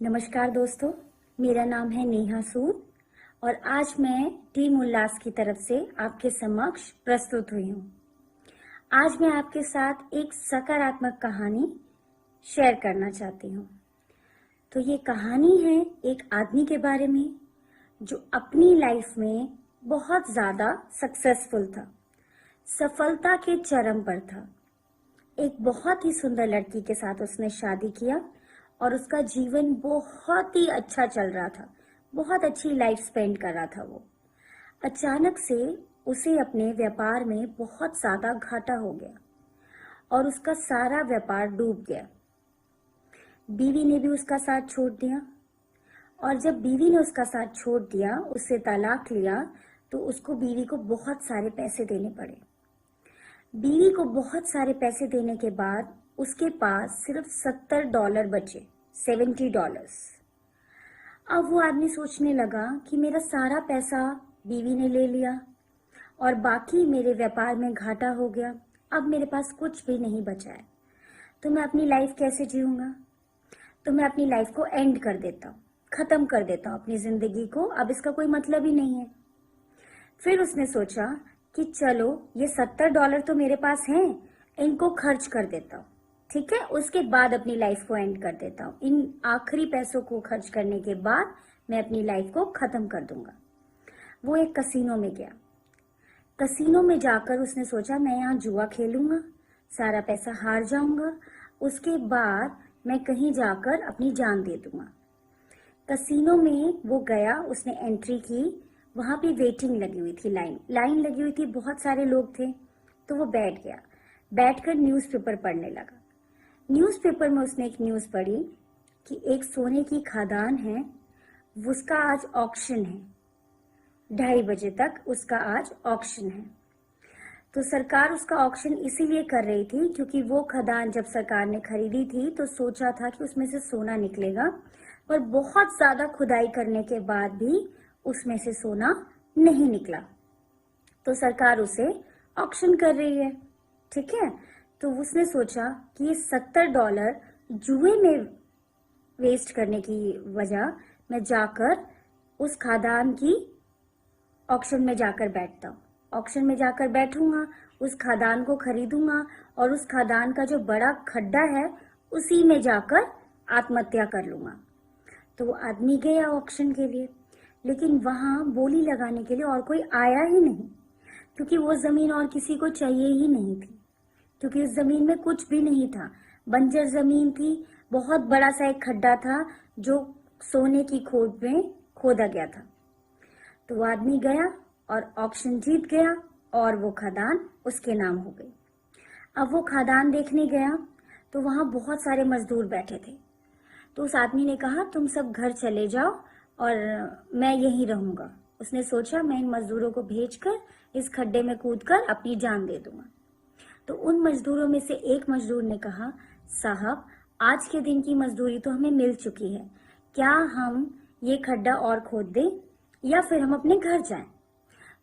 नमस्कार दोस्तों, मेरा नाम है नेहा सूद और आज मैं टीम उल्लास की तरफ से आपके समक्ष प्रस्तुत हुई हूँ। आज मैं आपके साथ एक सकारात्मक कहानी शेयर करना चाहती हूँ। तो ये कहानी है एक आदमी के बारे में जो अपनी लाइफ में बहुत ज़्यादा सक्सेसफुल था, सफलता के चरम पर था। एक बहुत ही सुंदर लड़की के साथ उसने शादी किया और उसका जीवन बहुत ही अच्छा चल रहा था, बहुत अच्छी लाइफ स्पेंड कर रहा था वो। अचानक से उसे अपने व्यापार में बहुत ज़्यादा घाटा हो गया और उसका सारा व्यापार डूब गया। बीवी ने भी उसका साथ छोड़ दिया और जब बीवी ने उसका साथ छोड़ दिया, उससे तलाक लिया, तो उसको बीवी को बहुत सारे पैसे देने पड़े। बीवी को बहुत सारे पैसे देने के बाद उसके पास सिर्फ $70 बचे, $70। अब वो आदमी सोचने लगा कि मेरा सारा पैसा बीवी ने ले लिया और बाकी मेरे व्यापार में घाटा हो गया, अब मेरे पास कुछ भी नहीं बचा है, तो मैं अपनी लाइफ कैसे जीऊँगा? तो मैं अपनी लाइफ को एंड कर देता हूँ, ख़त्म कर देता हूँ अपनी ज़िंदगी को, अब इसका कोई मतलब ही नहीं है। फिर उसने सोचा कि चलो ये $70 तो मेरे पास हैं, इनको खर्च कर देता हूँ, ठीक है, उसके बाद अपनी लाइफ को एंड कर देता हूँ। इन आखिरी पैसों को खर्च करने के बाद मैं अपनी लाइफ को ख़त्म कर दूंगा। वो एक कसिनो में गया। कसिनो में जाकर उसने सोचा मैं यहाँ जुआ खेलूंगा, सारा पैसा हार जाऊंगा, उसके बाद मैं कहीं जाकर अपनी जान दे दूंगा। कसिनो में वो गया, उसने एंट्री की, वहाँ पे वेटिंग लगी हुई थी, लाइन लगी हुई थी, बहुत सारे लोग थे। तो वो बैठ गया, बैठकर न्यूज़पेपर पढ़ने लगा। न्यूज़पेपर में उसने एक न्यूज़ पढ़ी कि एक सोने की खदान है, उसका आज ऑक्शन है, 2:30 बजे तक उसका आज ऑक्शन है। तो सरकार उसका ऑक्शन इसीलिए कर रही थी क्योंकि वो खदान जब सरकार ने खरीदी थी तो सोचा था कि उसमें से सोना निकलेगा, पर बहुत ज़्यादा खुदाई करने के बाद भी उसमें से सोना नहीं निकला। तो सरकार उसे ऑक्शन कर रही है, ठीक है। तो उसने सोचा कि ये $70 जुए में वेस्ट करने की वजह मैं जाकर उस खदान की ऑक्शन में जाकर बैठता हूँ, ऑक्शन में जाकर बैठूंगा, उस खदान को खरीदूंगा और उस खदान का जो बड़ा खड्डा है उसी में जाकर आत्महत्या कर लूंगा। तो वो आदमी गया ऑक्शन के लिए, लेकिन वहाँ बोली लगाने के लिए और कोई आया ही नहीं, क्योंकि वो ज़मीन और किसी को चाहिए ही नहीं थी, क्योंकि उस ज़मीन में कुछ भी नहीं था, बंजर ज़मीन थी, बहुत बड़ा सा एक खड्डा था जो सोने की खोद में खोदा गया था। तो वो आदमी गया और ऑक्शन जीत गया और वो खदान उसके नाम हो गई। अब वो खदान देखने गया तो वहाँ बहुत सारे मजदूर बैठे थे। तो उस आदमी ने कहा तुम सब घर चले जाओ और मैं यहीं रहूँगा। उसने सोचा मैं इन मजदूरों को भेजकर इस खड्डे में कूदकर अपनी जान दे दूंगा। तो उन मजदूरों में से एक मजदूर ने कहा, साहब आज के दिन की मजदूरी तो हमें मिल चुकी है, क्या हम ये खड्डा और खोद दें या फिर हम अपने घर जाएं?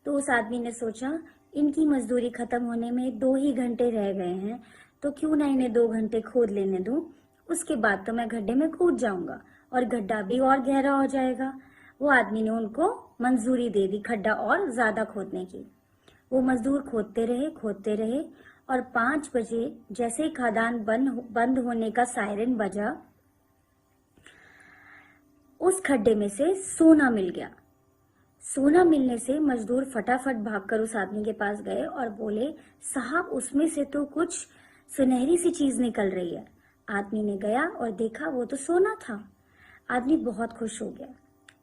तो उस आदमी ने सोचा इनकी मजदूरी खत्म होने में 2 ही घंटे रह गए हैं, तो क्यों ना इन्हें 2 घंटे खोद लेने दूं, उसके बाद तो मैं गड्ढे में कूद जाऊंगा और गड्ढा भी और गहरा हो जाएगा। वो आदमी ने उनको मंजूरी दे दी खड्डा और ज्यादा खोदने की। वो मजदूर खोदते रहे और 5 बजे जैसे ही खदान बंद होने का सायरन बजा, उस खड्डे में से सोना मिल गया। सोना मिलने से मजदूर फटाफट भागकर उस आदमी के पास गए और बोले, साहब उसमें से तो कुछ सुनहरी सी चीज निकल रही है। आदमी ने गया और देखा वो तो सोना था। आदमी बहुत खुश हो गया,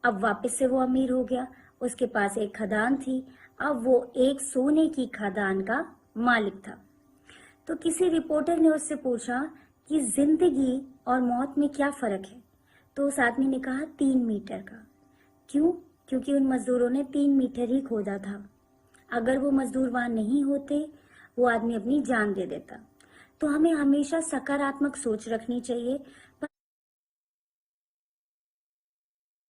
अब वापस से वो अमीर हो गया। उसके पास एक खदान थी, अब वो एक सोने की खदान का मालिक था। तो किसी रिपोर्टर ने उससे पूछा कि जिंदगी और मौत में क्या फर्क है? तो उस आदमी ने कहा 3 मीटर का। क्यों? क्योंकि उन मजदूरों ने 3 मीटर ही खोदा था। अगर वो मजदूर वहां नहीं होते, वो आदमी अपनी जान दे देता। तो हमें हमेशा सकारात्मक सोच रखनी चाहिए,